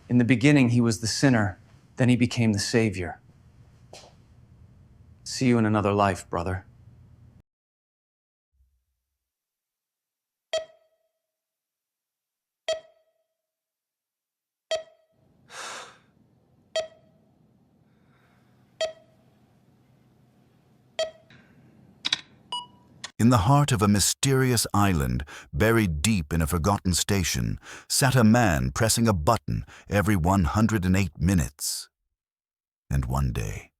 In the beginning, he was the sinner, then he became the savior. See you in another life, brother. In the heart of a mysterious island, buried deep in a forgotten station, sat a man pressing a button every 108 minutes. And one day,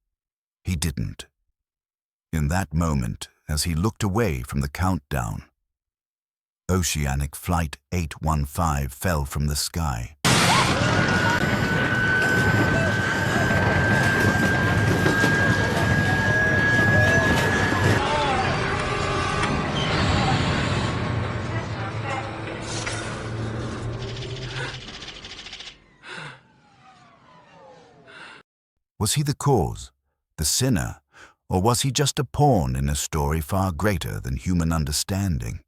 he didn't. In that moment, as he looked away from the countdown, Oceanic Flight 815 fell from the sky. Was he the cause, the sinner, or was he just a pawn in a story far greater than human understanding?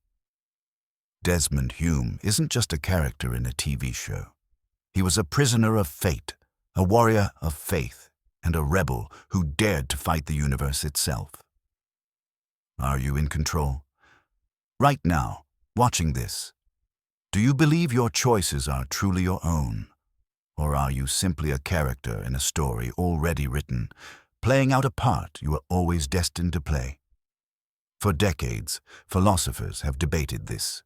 Desmond Hume isn't just a character in a TV show. He was a prisoner of fate, a warrior of faith, and a rebel who dared to fight the universe itself. Are you in control? Right now, watching this, do you believe your choices are truly your own? Or are you simply a character in a story already written, playing out a part you were always destined to play? For decades, philosophers have debated this.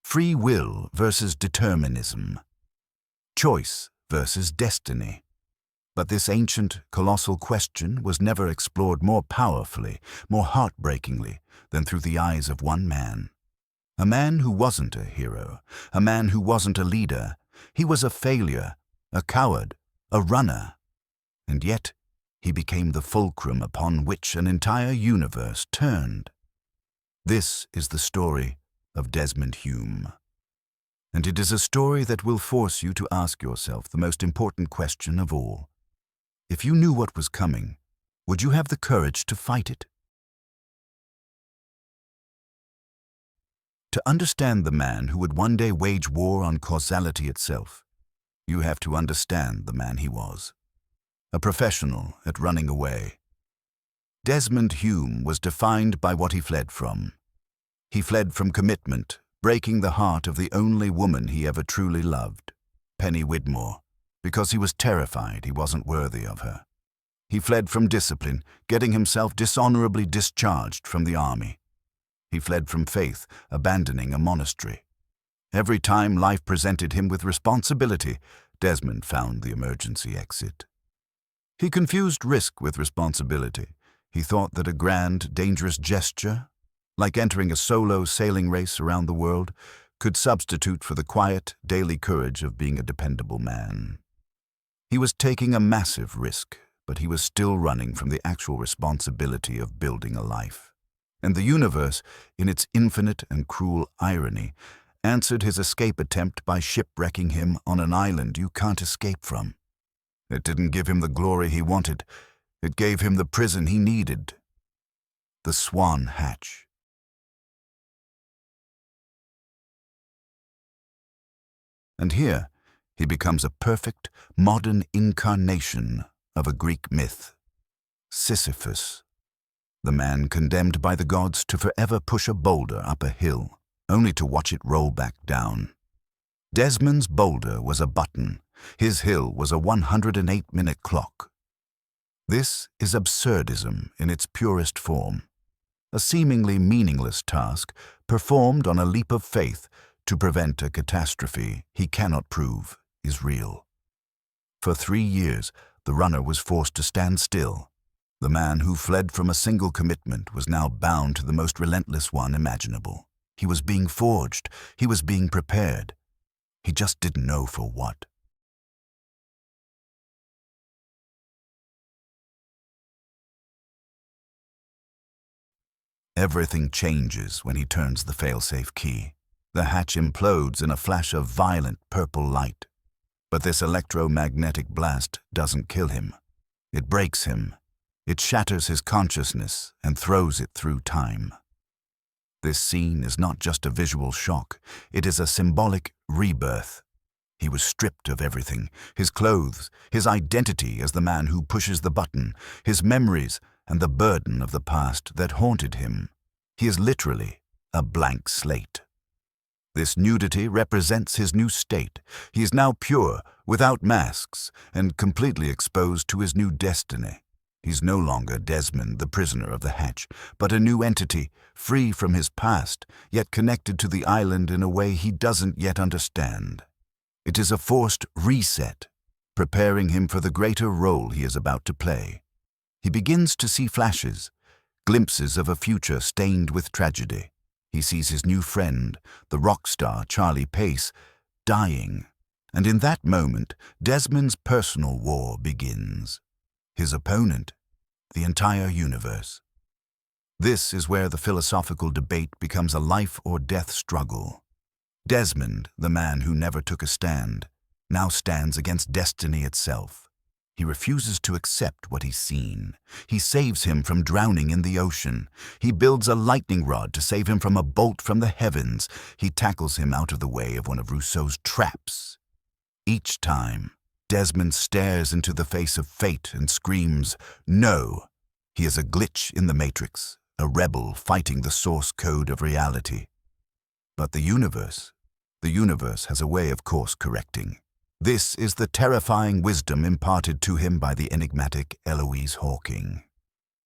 Free will versus determinism. Choice versus destiny. But this ancient, colossal question was never explored more powerfully, more heartbreakingly, than through the eyes of one man. A man who wasn't a hero, a man who wasn't a leader. He was a failure, a coward, a runner. And yet, he became the fulcrum upon which an entire universe turned. This is the story of Desmond Hume. And it is a story that will force you to ask yourself the most important question of all. If you knew what was coming, would you have the courage to fight it? To understand the man who would one day wage war on causality itself, you have to understand the man he was. A professional at running away. Desmond Hume was defined by what he fled from. He fled from commitment, breaking the heart of the only woman he ever truly loved, Penny Widmore, because he was terrified he wasn't worthy of her. He fled from discipline, getting himself dishonorably discharged from the army. He fled from faith, abandoning a monastery. Every time life presented him with responsibility, Desmond found the emergency exit. He confused risk with responsibility. He thought that a grand, dangerous gesture, like entering a solo sailing race around the world, could substitute for the quiet, daily courage of being a dependable man. He was taking a massive risk, but he was still running from the actual responsibility of building a life. And the universe, in its infinite and cruel irony, answered his escape attempt by shipwrecking him on an island you can't escape from. It didn't give him the glory he wanted. It gave him the prison he needed. The Swan Hatch. And here, he becomes a perfect, modern incarnation of a Greek myth. Sisyphus, the man condemned by the gods to forever push a boulder up a hill, only to watch it roll back down. Desmond's boulder was a button. His hill was a 108-minute clock. This is absurdism in its purest form. A seemingly meaningless task performed on a leap of faith to prevent a catastrophe he cannot prove is real. For 3 years, the runner was forced to stand still. The man who fled from a single commitment was now bound to the most relentless one imaginable. He was being forged. He was being prepared. He just didn't know for what. Everything changes when he turns the failsafe key. The hatch implodes in a flash of violent purple light. But this electromagnetic blast doesn't kill him. It breaks him. It shatters his consciousness and throws it through time. This scene is not just a visual shock. It is a symbolic rebirth. He was stripped of everything: his clothes, his identity as the man who pushes the button, his memories, and the burden of the past that haunted him. He is literally a blank slate. This nudity represents his new state. He is now pure, without masks, and completely exposed to his new destiny. He's no longer Desmond, the prisoner of the hatch, but a new entity, free from his past, yet connected to the island in a way he doesn't yet understand. It is a forced reset, preparing him for the greater role he is about to play. He begins to see flashes, glimpses of a future stained with tragedy. He sees his new friend, the rock star Charlie Pace, dying. And in that moment, Desmond's personal war begins. His opponent, the entire universe. This is where the philosophical debate becomes a life or death struggle. Desmond, the man who never took a stand, now stands against destiny itself. He refuses to accept what he's seen. He saves him from drowning in the ocean. He builds a lightning rod to save him from a bolt from the heavens. He tackles him out of the way of one of Rousseau's traps. Each time, Desmond stares into the face of fate and screams, "No!" He is a glitch in the matrix, a rebel fighting the source code of reality. But the universe has a way of course-correcting. This is the terrifying wisdom imparted to him by the enigmatic Eloise Hawking.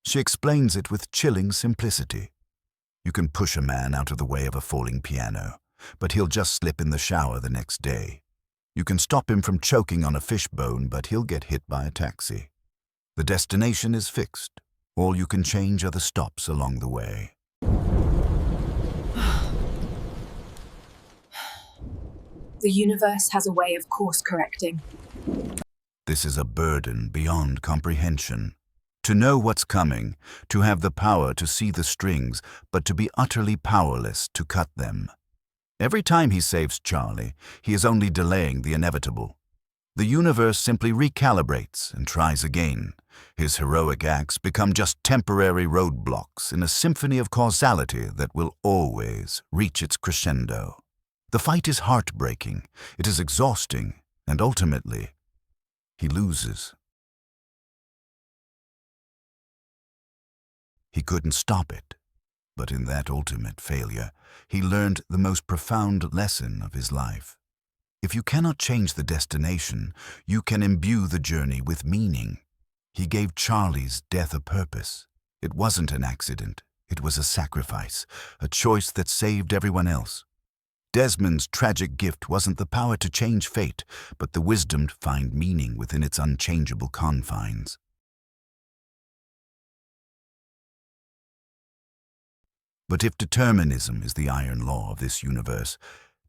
She explains it with chilling simplicity. You can push a man out of the way of a falling piano, but he'll just slip in the shower the next day. You can stop him from choking on a fishbone, but he'll get hit by a taxi. The destination is fixed. All you can change are the stops along the way. The universe has a way of course-correcting. This is a burden beyond comprehension. To know what's coming, to have the power to see the strings, but to be utterly powerless to cut them. Every time he saves Charlie, he is only delaying the inevitable. The universe simply recalibrates and tries again. His heroic acts become just temporary roadblocks in a symphony of causality that will always reach its crescendo. The fight is heartbreaking, it is exhausting, and ultimately, he loses. He couldn't stop it, but in that ultimate failure, he learned the most profound lesson of his life. If you cannot change the destination, you can imbue the journey with meaning. He gave Charlie's death a purpose. It wasn't an accident, it was a sacrifice, a choice that saved everyone else. Desmond's tragic gift wasn't the power to change fate, but the wisdom to find meaning within its unchangeable confines. But if determinism is the iron law of this universe,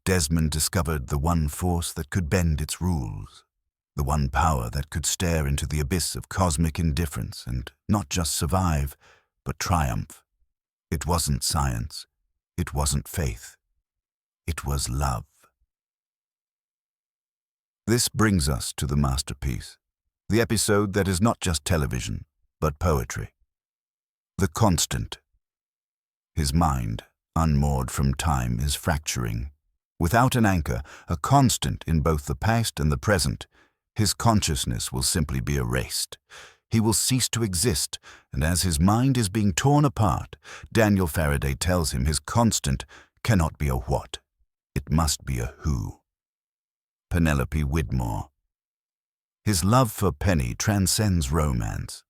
Desmond discovered the one force that could bend its rules, the one power that could stare into the abyss of cosmic indifference and not just survive, but triumph. It wasn't science. It wasn't faith. It was love. This brings us to the masterpiece, the episode that is not just television, but poetry. The Constant. His mind, unmoored from time, is fracturing. Without an anchor, a constant in both the past and the present, his consciousness will simply be erased. He will cease to exist, and as his mind is being torn apart, Daniel Faraday tells him his constant cannot be a what. It must be a who. Penelope Widmore. His love for Penny transcends romance.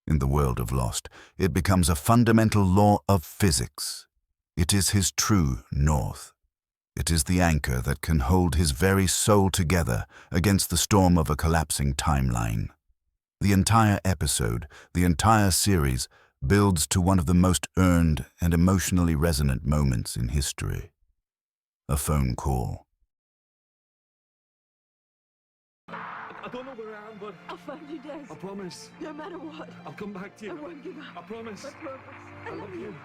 In the world of Lost, it becomes a fundamental law of physics. It is his true north. It is the anchor that can hold his very soul together against the storm of a collapsing timeline. The entire episode, the entire series, builds to one of the most earned and emotionally resonant moments in history. A phone call. I don't know where I am, but I'll find you, Des. I promise. No matter what. I'll come back to I you. won't give up. I promise. I promise. I love you.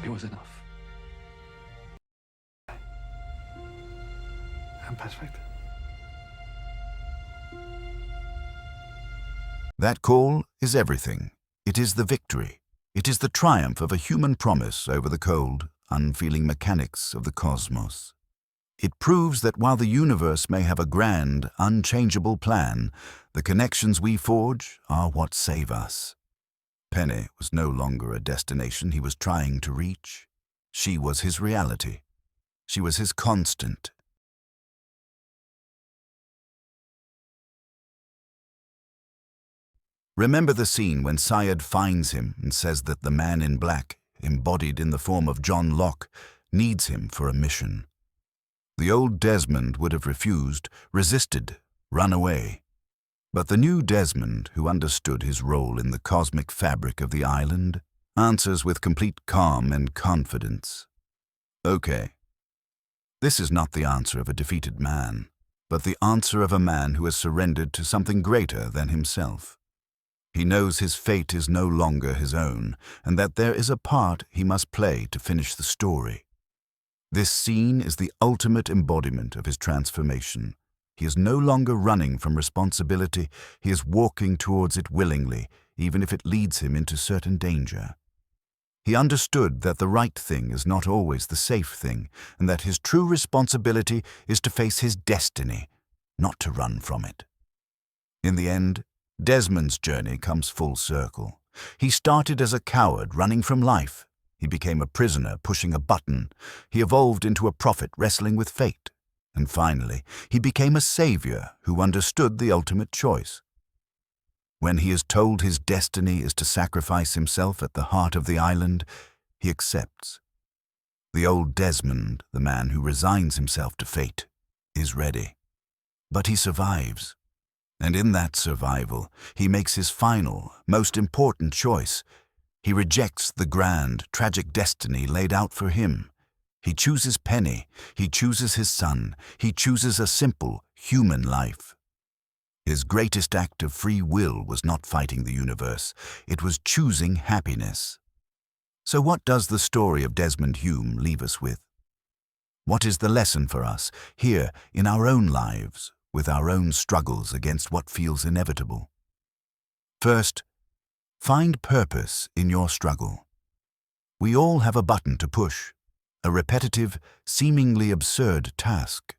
It was enough. I'm perfect. That call is everything. It is the victory. It is the triumph of a human promise over the cold, unfeeling mechanics of the cosmos. It proves that while the universe may have a grand, unchangeable plan, the connections we forge are what save us. Penny was no longer a destination he was trying to reach. She was his reality. She was his constant. Remember the scene when Syed finds him and says that the man in black, embodied in the form of John Locke, needs him for a mission. The old Desmond would have refused, resisted, run away. But the new Desmond, who understood his role in the cosmic fabric of the island, answers with complete calm and confidence. Okay. This is not the answer of a defeated man, but the answer of a man who has surrendered to something greater than himself. He knows his fate is no longer his own, and that there is a part he must play to finish the story. This scene is the ultimate embodiment of his transformation. He is no longer running from responsibility, he is walking towards it willingly, even if it leads him into certain danger. He understood that the right thing is not always the safe thing, and that his true responsibility is to face his destiny, not to run from it. In the end, Desmond's journey comes full circle. He started as a coward running from life. He became a prisoner pushing a button. He evolved into a prophet wrestling with fate. And finally, he became a savior who understood the ultimate choice. When he is told his destiny is to sacrifice himself at the heart of the island, he accepts. The old Desmond, the man who resigns himself to fate, is ready. But he survives. And in that survival, he makes his final, most important choice. He rejects the grand, tragic destiny laid out for him. He chooses Penny, he chooses his son, he chooses a simple, human life. His greatest act of free will was not fighting the universe, it was choosing happiness. So what does the story of Desmond Hume leave us with? What is the lesson for us, here, in our own lives, with our own struggles against what feels inevitable? First, find purpose in your struggle. We all have a button to push, a repetitive, seemingly absurd task.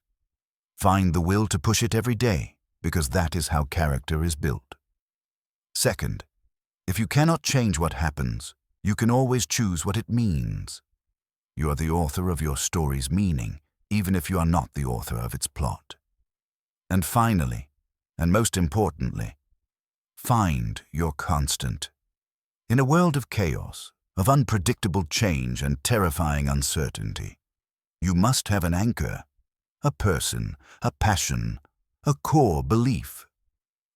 Find the will to push it every day, because that is how character is built. Second, if you cannot change what happens, you can always choose what it means. You are the author of your story's meaning, even if you are not the author of its plot. And finally, and most importantly, find your constant. In a world of chaos, of unpredictable change and terrifying uncertainty, you must have an anchor, a person, a passion, a core belief.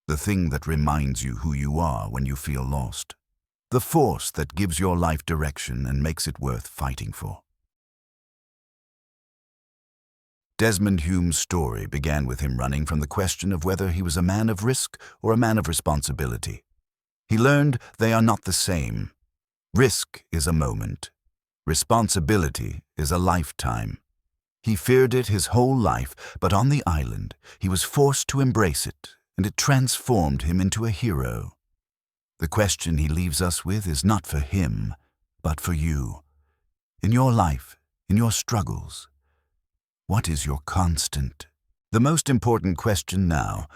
The thing that reminds you who you are when you feel lost. The force that gives your life direction and makes it worth fighting for. Desmond Hume's story began with him running from the question of whether he was a man of risk or a man of responsibility. He learned they are not the same. Risk is a moment. Responsibility is a lifetime. He feared it his whole life, but on the island, he was forced to embrace it, and it transformed him into a hero. The question he leaves us with is not for him, but for you. In your life, in your struggles, what is your constant? The most important question now,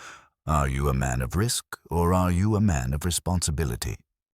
are you a man of risk or are you a man of responsibility?